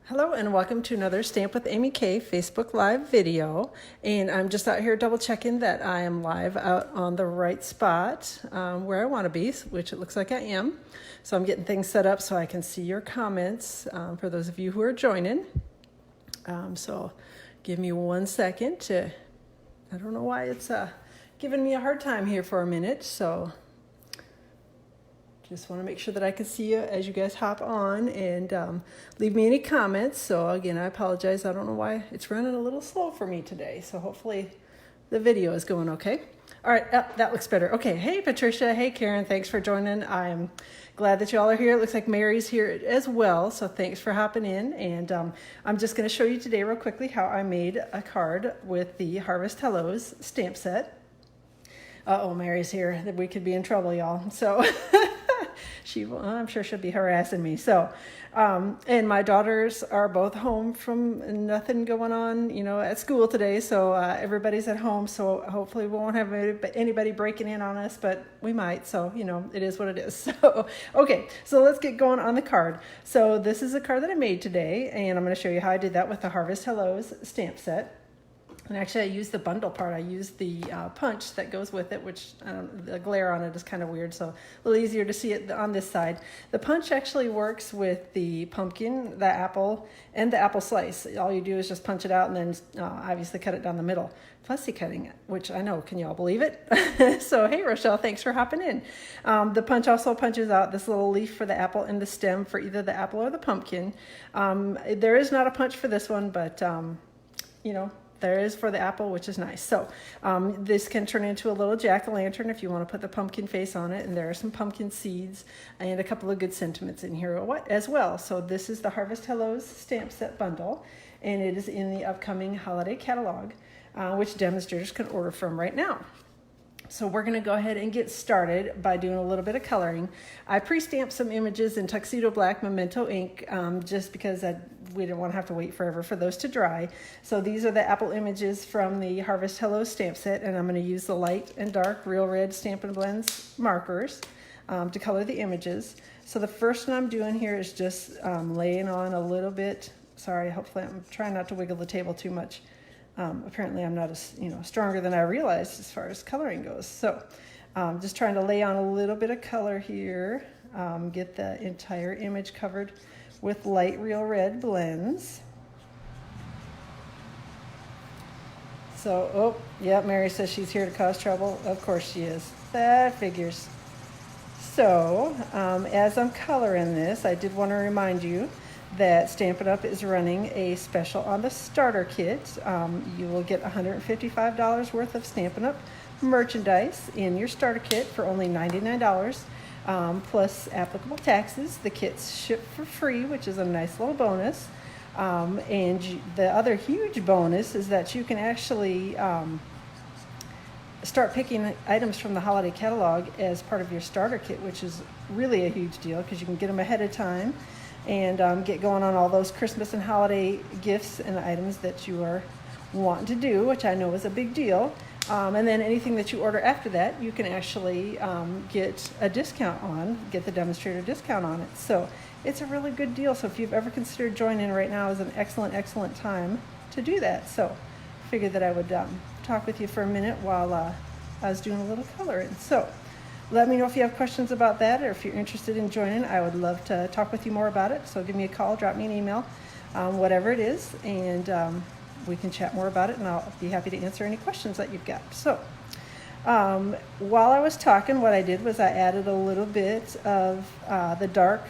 Hello and welcome to another Stamp with Amy K Facebook Live video. And I'm just out here double checking that I am live out on the right spot where I want to be, which it looks like I am. So I'm getting things set up so I can see your comments for those of you who are joining. So give me 1 second to, I don't know why it's giving me a hard time here for a minute. So just want to make sure that I can see you as you guys hop on and leave me any comments. So again, I apologize. I don't know why it's running a little slow for me today. So hopefully the video is going okay. All right, that looks better. Okay, hey Patricia, hey Karen, thanks for joining. I'm glad that you all are here. It looks like Mary's here as well. So thanks for hopping in. And I'm just going to show you today real quickly how I made a card with the Harvest Hellos stamp set. Uh-oh, Mary's here. We could be in trouble, y'all. So I'm sure she'll be harassing me. So, and my daughters are both home from nothing going on, at school today. So everybody's at home. So hopefully we won't have anybody breaking in on us, but we might. So, it is what it is. So, okay. So let's get going on the card. So this is a card that I made today, and I'm going to show you how I did that with the Harvest Hellos stamp set. And actually, I used the bundle part. I used the punch that goes with it, which the glare on it is kind of weird, so a little easier to see it on this side. The punch actually works with the pumpkin, the apple, and the apple slice. All you do is just punch it out and then obviously cut it down the middle. Fussy cutting it, which I know, can you all believe it? So, hey, Rochelle, thanks for hopping in. The punch also punches out this little leaf for the apple and the stem for either the apple or the pumpkin. There is not a punch for this one, but, there is for the apple, which is nice. So this can turn into a little jack-o'-lantern if you want to put the pumpkin face on it. And there are some pumpkin seeds and a couple of good sentiments in here as well. So this is the Harvest Hellos stamp set bundle, and it is in the upcoming holiday catalog, which demonstrators can order from right now. So we're going to go ahead and get started by doing a little bit of coloring. I pre-stamped some images in Tuxedo Black Memento ink just because we didn't want to have to wait forever for those to dry. So these are the apple images from the Harvest Hello stamp set, and I'm going to use the light and dark Real Red Stampin' Blends markers to color the images. So the first one I'm doing here is just laying on a little bit. Sorry, hopefully I'm trying not to wiggle the table too much. Apparently I'm not as stronger than I realized as far as coloring goes. So just trying to lay on a little bit of color here, get the entire image covered with light Real Red blends. So, yeah, Mary says she's here to cause trouble. Of course she is. That figures. So as I'm coloring this, I did want to remind you that Stampin' Up! Is running a special on the starter kit. You will get $155 worth of Stampin' Up! Merchandise in your starter kit for only $99, plus applicable taxes. The kit's shipped for free, which is a nice little bonus. And the other huge bonus is that you can actually start picking items from the holiday catalog as part of your starter kit, which is really a huge deal because you can get them ahead of time and get going on all those Christmas and holiday gifts and items that you are wanting to do, which I know is a big deal. And then anything that you order after that, you can actually get a discount on, get the demonstrator discount on it. So it's a really good deal. So if you've ever considered joining right now is an excellent, excellent time to do that. So I figured that I would talk with you for a minute while I was doing a little coloring. So let me know if you have questions about that or if you're interested in joining. I would love to talk with you more about it. So give me a call, drop me an email, whatever it is, and we can chat more about it, and I'll be happy to answer any questions that you've got. So while I was talking, what I did was I added a little bit of the dark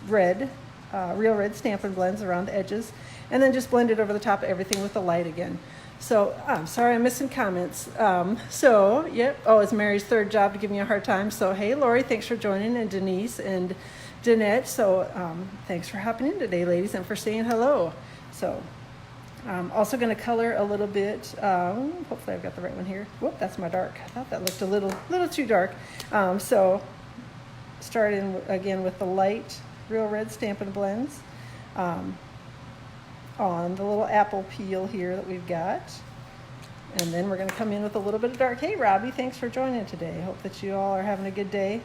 red, Real Red Stampin' Blends around the edges, and then just blended over the top of everything with the light again. So I'm sorry I'm missing comments. Yep. Oh, it's Mary's third job to give me a hard time. So hey, Lori, thanks for joining, and Denise and Danette. So thanks for hopping in today, ladies, and for saying hello. So I'm also going to color a little bit. Hopefully I've got the right one here. Whoop, that's my dark. I thought that looked a little too dark. So starting again with the light Real Red Stampin' Blends. On the little apple peel here that we've got. And then we're going to come in with a little bit of dark. Hey, Robbie, thanks for joining today. Hope that you all are having a good day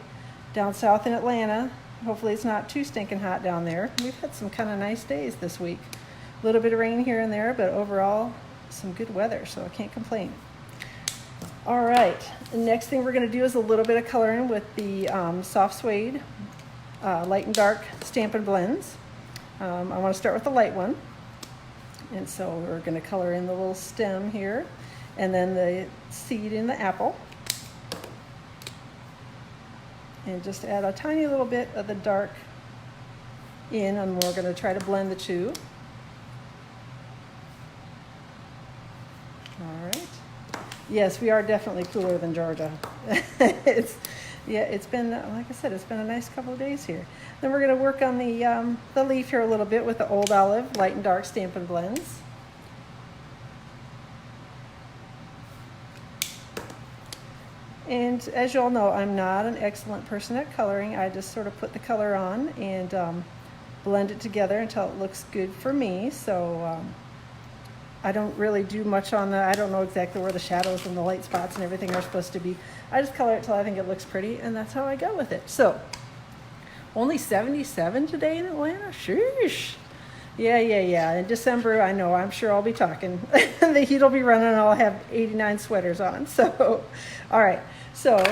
down south in Atlanta. Hopefully it's not too stinking hot down there. We've had some kind of nice days this week. A little bit of rain here and there, but overall some good weather, so I can't complain. All right, the next thing we're going to do is a little bit of coloring with the soft suede light and dark Stampin' blends. I want to start with the light one, and so we're going to color in the little stem here and then the seed in the apple, and just add a tiny little bit of the dark in, and we're going to try to blend the two. All right. Yes, we are definitely cooler than Georgia. It's been, like I said, it's been a nice couple of days here. Then we're going to work on the leaf here a little bit with the Old Olive light and dark Stampin' blends. And as you all know, I'm not an excellent person at coloring. I just sort of put the color on and blend it together until it looks good for me. So I don't really do much on I don't know exactly where the shadows and the light spots and everything are supposed to be. I just color it till I think it looks pretty, and that's how I go with it. So, only 77 today in Atlanta? Sheesh. Yeah. In December, I know, I'm sure I'll be talking. The heat will be running and I'll have 89 sweaters on. So, all right. So,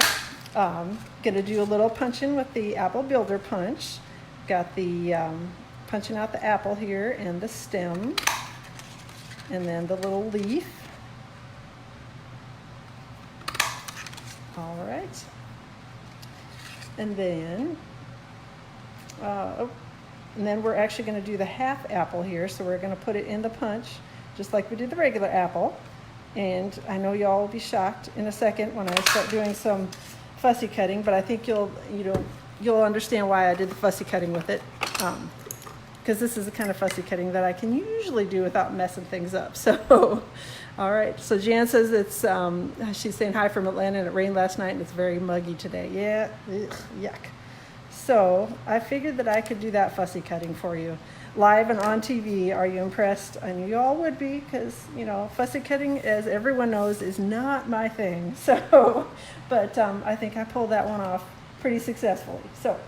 gonna do a little punching with the Apple Builder Punch. Got the punching out the apple here and the stem, and then the little leaf. All right. And then we're actually going to do the half apple here. So we're going to put it in the punch, just like we did the regular apple. And I know y'all will be shocked in a second when I start doing some fussy cutting, but I think you'll understand why I did the fussy cutting with it. Because this is the kind of fussy cutting that I can usually do without messing things up. So, all right. So Jan says it's, she's saying hi from Atlanta, and it rained last night and it's very muggy today. Yeah, ugh, yuck. So I figured that I could do that fussy cutting for you live and on TV. Are you impressed? I knew you all would be, because, fussy cutting, as everyone knows, is not my thing. So, but I think I pulled that one off pretty successfully. So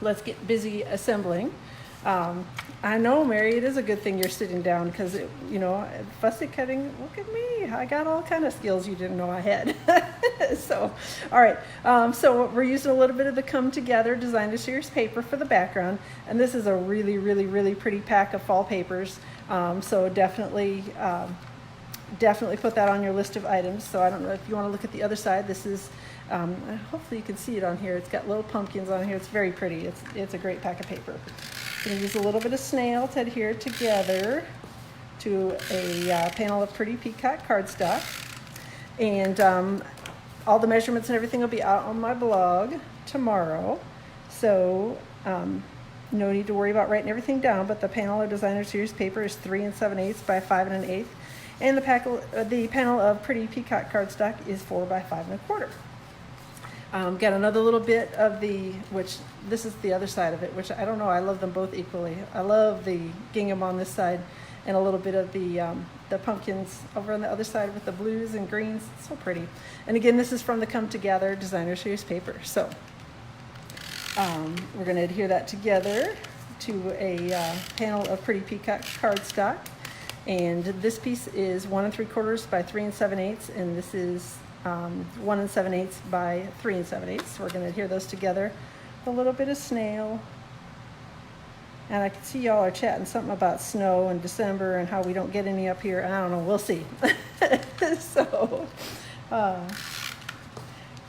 let's get busy assembling. I know, Mary, it is a good thing you're sitting down, because, fussy cutting, look at me. I got all kind of skills you didn't know I had. So, all right. So we're using a little bit of the Come Together Designer Series paper for the background. And this is a really, really, really pretty pack of fall papers. So definitely put that on your list of items. So I don't know if you want to look at the other side. This is, hopefully you can see it on here. It's got little pumpkins on here. It's very pretty. It's a great pack of paper. I'm going to use a little bit of snail to adhere together to a panel of pretty peacock cardstock. And all the measurements and everything will be out on my blog tomorrow. So no need to worry about writing everything down, but the panel of Designer Series paper is 3 7/8 by 5 1/8. And the panel of pretty peacock cardstock is 4 by 5 1/4. Got another little bit of which this is the other side of it, which I don't know, I love them both equally. I love the gingham on this side and a little bit of the pumpkins over on the other side with the blues and greens. It's so pretty. And again, this is from the Come Together Designer Series paper. So we're going to adhere that together to a panel of pretty peacock cardstock. And this piece is 1 3/4 by 3 7/8, and this is 1 7/8 by 3 7/8. So we're going to adhere those together with a little bit of snail. And I can see y'all are chatting something about snow in December and how we don't get any up here. I don't know, we'll see. So,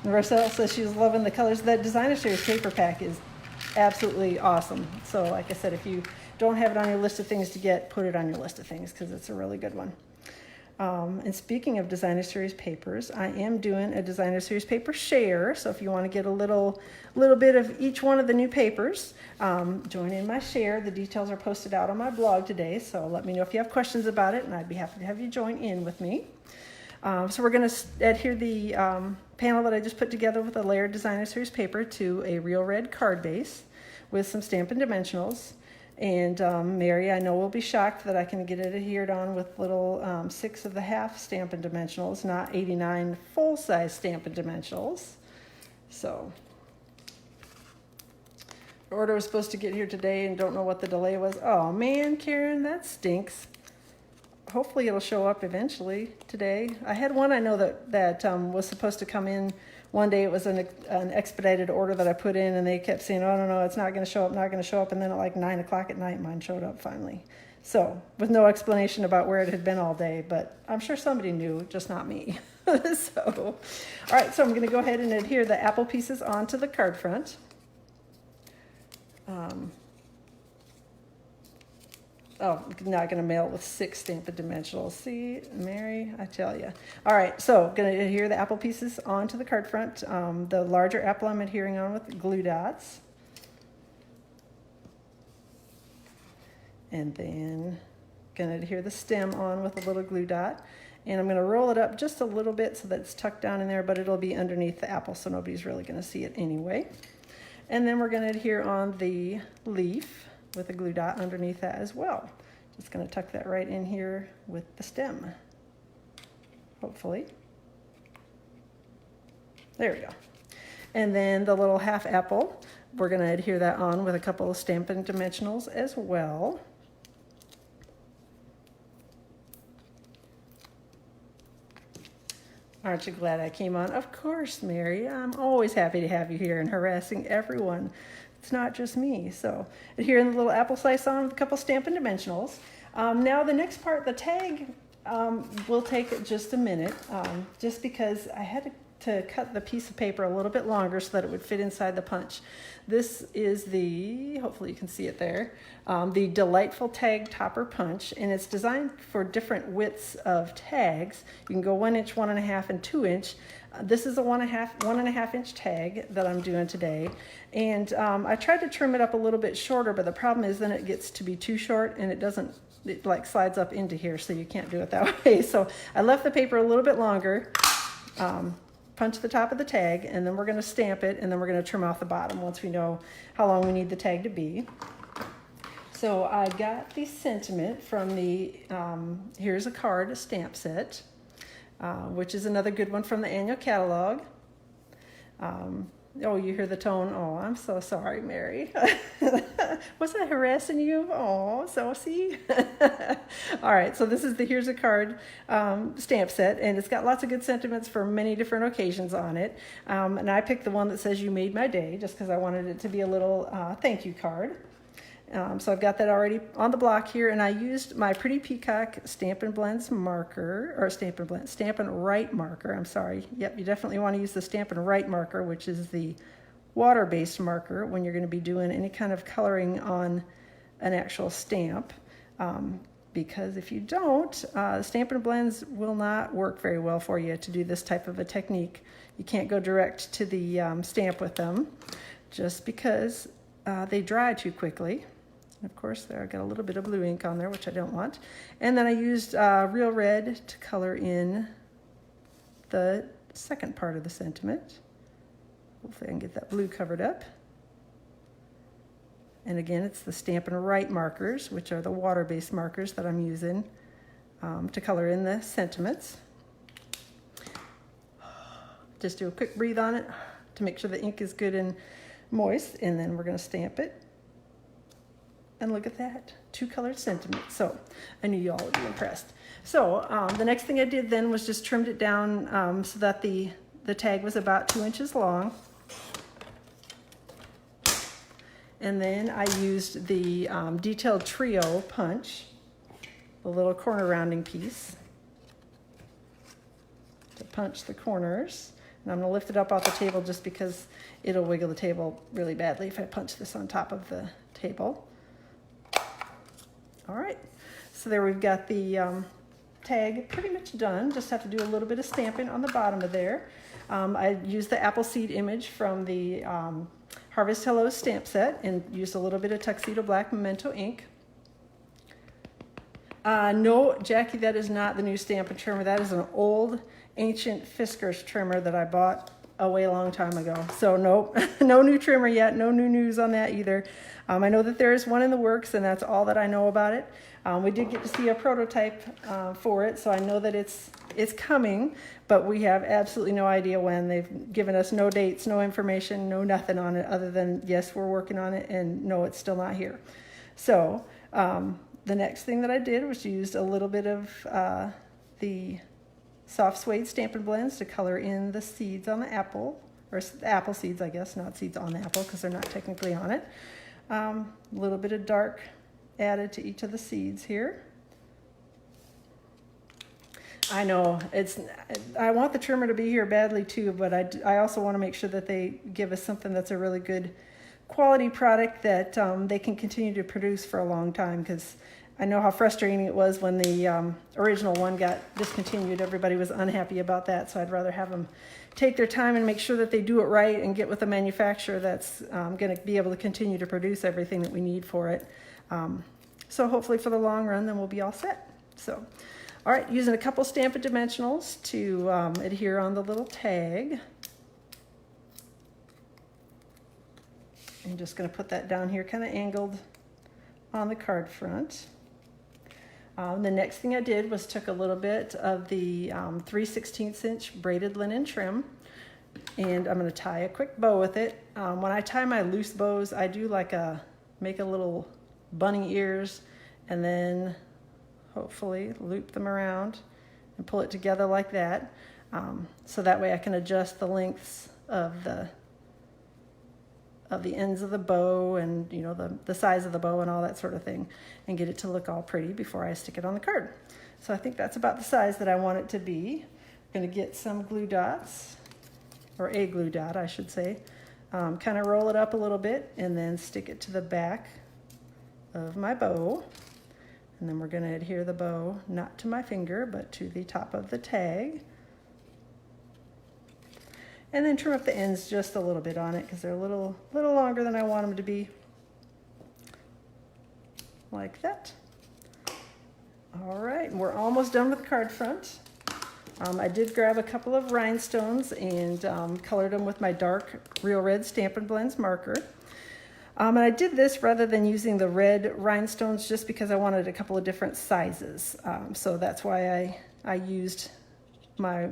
Marcel says she's loving the colors. That Designer Series paper pack is absolutely awesome. So like I said, if you don't have it on your list of things to get, put it on your list of things, because it's a really good one. And speaking of Designer Series papers, I am doing a Designer Series paper share. So if you want to get a little bit of each one of the new papers, join in my share. The details are posted out on my blog today. So let me know if you have questions about it, and I'd be happy to have you join in with me. So we're going to adhere the panel that I just put together with a layered Designer Series paper to a real red card base with some Stampin' dimensionals. And Mary, I know, will be shocked that I can get it adhered on with little 6 1/2 Stampin' dimensionals, not 89 full-size Stampin' dimensionals. So order was supposed to get here today and don't know what the delay was. Oh man, Karen, that stinks. Hopefully it'll show up eventually today. I had one I know that was supposed to come in one day. It was an expedited order that I put in, and they kept saying, oh, no, it's not going to show up, not going to show up. And then at like 9 o'clock at night, mine showed up finally. So with no explanation about where it had been all day, but I'm sure somebody knew, just not me. So, all right, so I'm going to go ahead and adhere the apple pieces onto the card front. Oh, not going to mail it with 6 Stampin' dimensionals. See, Mary, I tell you. All right, so going to adhere the apple pieces onto the card front. The larger apple I'm adhering on with glue dots. And then going to adhere the stem on with a little glue dot. And I'm going to roll it up just a little bit so that it's tucked down in there, but it'll be underneath the apple, so nobody's really going to see it anyway. And then we're going to adhere on the leaf with a glue dot underneath that as well. Just going to tuck that right in here with the stem, hopefully. There we go. And then the little half apple, we're going to adhere that on with a couple of Stampin' dimensionals as well. Aren't you glad I came on? Of course, Mary. I'm always happy to have you here and harassing everyone. It's not just me. So adhering the little apple slice on with a couple Stampin' dimensionals. Now the next part, the tag, will take just a minute, just because I had to cut the piece of paper a little bit longer so that it would fit inside the punch. This is the, hopefully you can see it there, the Delightful Tag Topper Punch, and it's designed for different widths of tags. You can go 1 inch, 1.5, and 2 inch. This is a 1.5 inch tag that I'm doing today, and I tried to trim it up a little bit shorter, but the problem is then it gets to be too short and it like slides up into here, so you can't do it that way. So I left the paper a little bit longer, punch the top of the tag, and then we're going to stamp it, and then we're going to trim off the bottom once we know how long we need the tag to be. So I got the sentiment from the Here's a Card stamp set, which is another good one from the annual catalog. Oh, you hear the tone? Oh, I'm so sorry, Mary. Was I harassing you? Oh, so see? All right, so this is the Here's a Card stamp set, and it's got lots of good sentiments for many different occasions on it. And I picked the one that says, "You made my day," just because I wanted it to be a little thank you card. So I've got that already on the block here, and I used my Pretty Peacock Stampin' Blends marker, or Stampin' Write marker, I'm sorry. Yep, you definitely want to use the Stampin' Write marker, which is the water-based marker when you're going to be doing any kind of coloring on an actual stamp. Because if you don't, Stampin' Blends will not work very well for you to do this type of a technique. You can't go direct to the stamp with them, just because they dry too quickly. And of course, there I got a little bit of blue ink on there, which I don't want. And then I used Real Red to color in the second part of the sentiment. Hopefully I can get that blue covered up. And again, it's the Stampin' Write markers, which are the water-based markers that I'm using to color in the sentiments. Just do a quick breathe on it to make sure the ink is good and moist, and then we're going to stamp it. And look at that, 2 colored sentiments. So I knew you all would be impressed. So the next thing I did then was just trimmed it down so that the tag was about 2 inches long. And then I used the Detailed Trio punch, the little corner rounding piece, to punch the corners. And I'm going to lift it up off the table just because it'll wiggle the table really badly if I punch this on top of the table. All right, so there we've got the tag pretty much done. Just have to do a little bit of stamping on the bottom of there. I used the Appleseed image from the Harvest Hello stamp set and used a little bit of Tuxedo Black Memento ink. No, Jackie, that is not the new Stampin' trimmer. That is an old, ancient Fisker's trimmer that I bought a way long time ago. So nope, no new trimmer yet, no new news on that either. I know that there is one in the works, and that's all that I know about it. We did get to see a prototype for it, so I know that it's coming, but we have absolutely no idea when. They've given us no dates, no information, no nothing on it other than, yes, we're working on it, and no, it's still not here. So the next thing that I did was used a little bit of the soft suede Stampin' Blends to color in the seeds on the apple, or the apple seeds, I guess, not seeds on the apple because they're not technically on it. A little bit of dark added to each of the seeds here. I know I want the trimmer to be here badly too, but I also want to make sure that they give us something that's a really good quality product that they can continue to produce for a long time, because I know how frustrating it was when the original one got discontinued. Everybody was unhappy about that, so I'd rather have them take their time and make sure that they do it right and get with a manufacturer that's going to be able to continue to produce everything that we need for it. So hopefully for the long run, then we'll be all set. So, all right, using a couple Stampin' Dimensionals to adhere on the little tag. I'm just going to put that down here kind of angled on the card front. The next thing I did was took a little bit of the 3/16 inch braided linen trim, and I'm going to tie a quick bow with it. When I tie my loose bows, I do make a little bunny ears, and then hopefully loop them around and pull it together like that. So that way I can adjust the lengths of the ends of the bow, and the size of the bow and all that sort of thing, and get it to look all pretty before I stick it on the card. So I think that's about the size that I want it to be. I'm going to get some glue dots, or a glue dot I should say, kind of roll it up a little bit and then stick it to the back of my bow, and then we're going to adhere the bow not to my finger but to the top of the tag. And then trim up the ends just a little bit on it because they're a little longer than I want them to be. Like that. All right, and we're almost done with the card front. I did grab a couple of rhinestones and colored them with my dark Real Red Stampin' Blends marker. And I did this rather than using the red rhinestones just because I wanted a couple of different sizes. So that's why I used my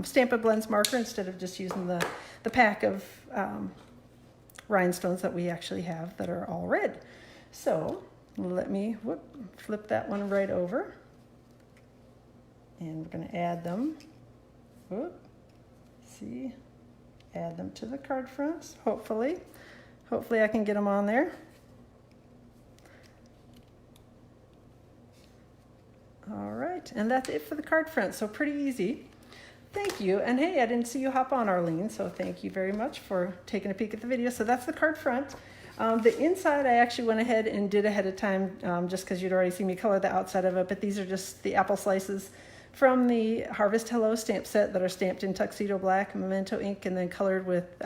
Stampin' Blends marker instead of just using the pack of rhinestones that we actually have that are all red. So let me flip that one right over, and we're going to add them. See, add them to the card fronts. Hopefully I can get them on there. All right, and that's it for the card front. So pretty easy. Thank you. And hey, I didn't see you hop on, Arlene, so thank you very much for taking a peek at the video. So that's the card front. The inside I actually went ahead and did ahead of time just because you'd already seen me color the outside of it, but these are just the apple slices from the Harvest Hello stamp set that are stamped in tuxedo black, memento ink, and then colored with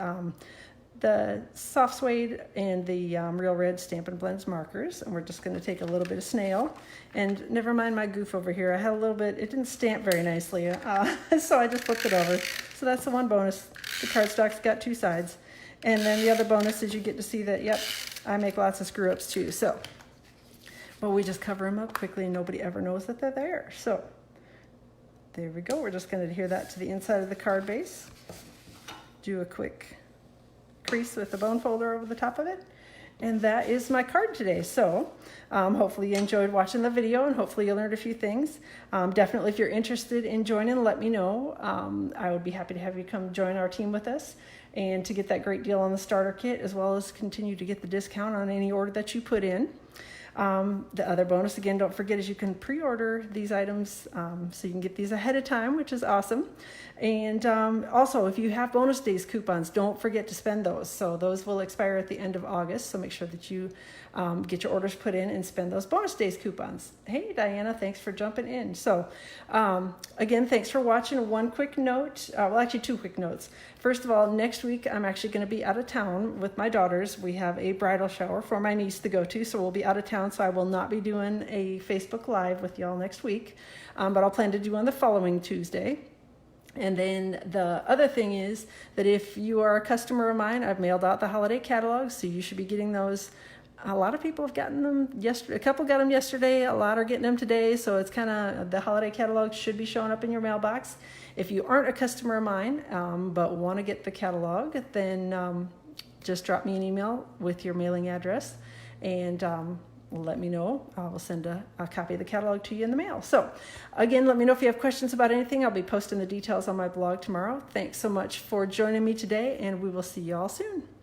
the soft suede and the Real Red Stampin' Blends markers. And we're just going to take a little bit of snail, and never mind my goof over here. I had a little bit, it didn't stamp very nicely, so I just flipped it over. So that's the one bonus. The cardstock's got two sides. And then the other bonus is you get to see that, yep, I make lots of screw ups too. So, but we just cover them up quickly and nobody ever knows that they're there. So there we go. We're just going to adhere that to the inside of the card base. Do a quick crease with the bone folder over the top of it, and that is my card today. So hopefully you enjoyed watching the video, and hopefully you learned a few things. Definitely if you're interested in joining, let me know. I would be happy to have you come join our team with us and to get that great deal on the starter kit, as well as continue to get the discount on any order that you put in. The other bonus, again, don't forget, is you can pre-order these items so you can get these ahead of time, which is awesome. And also, if you have bonus days coupons, don't forget to spend those. So those will expire at the end of August, so make sure that you get your orders put in and spend those bonus days coupons. Hey, Diana, thanks for jumping in. So again, thanks for watching. One quick note, well, actually two quick notes. First of all, next week I'm actually going to be out of town with my daughters. We have a bridal shower for my niece to go to, so we'll be out of town, so I will not be doing a Facebook Live with y'all next week, but I'll plan to do on the following Tuesday. And then the other thing is that if you are a customer of mine, I've mailed out the holiday catalogs, so you should be getting those a lot of people have gotten them yesterday. A couple got them yesterday. A lot are getting them today. So it's kind of, the holiday catalog should be showing up in your mailbox. If you aren't a customer of mine, but want to get the catalog, then just drop me an email with your mailing address and let me know. I will send a copy of the catalog to you in the mail. So again, let me know if you have questions about anything. I'll be posting the details on my blog tomorrow. Thanks so much for joining me today, and we will see you all soon.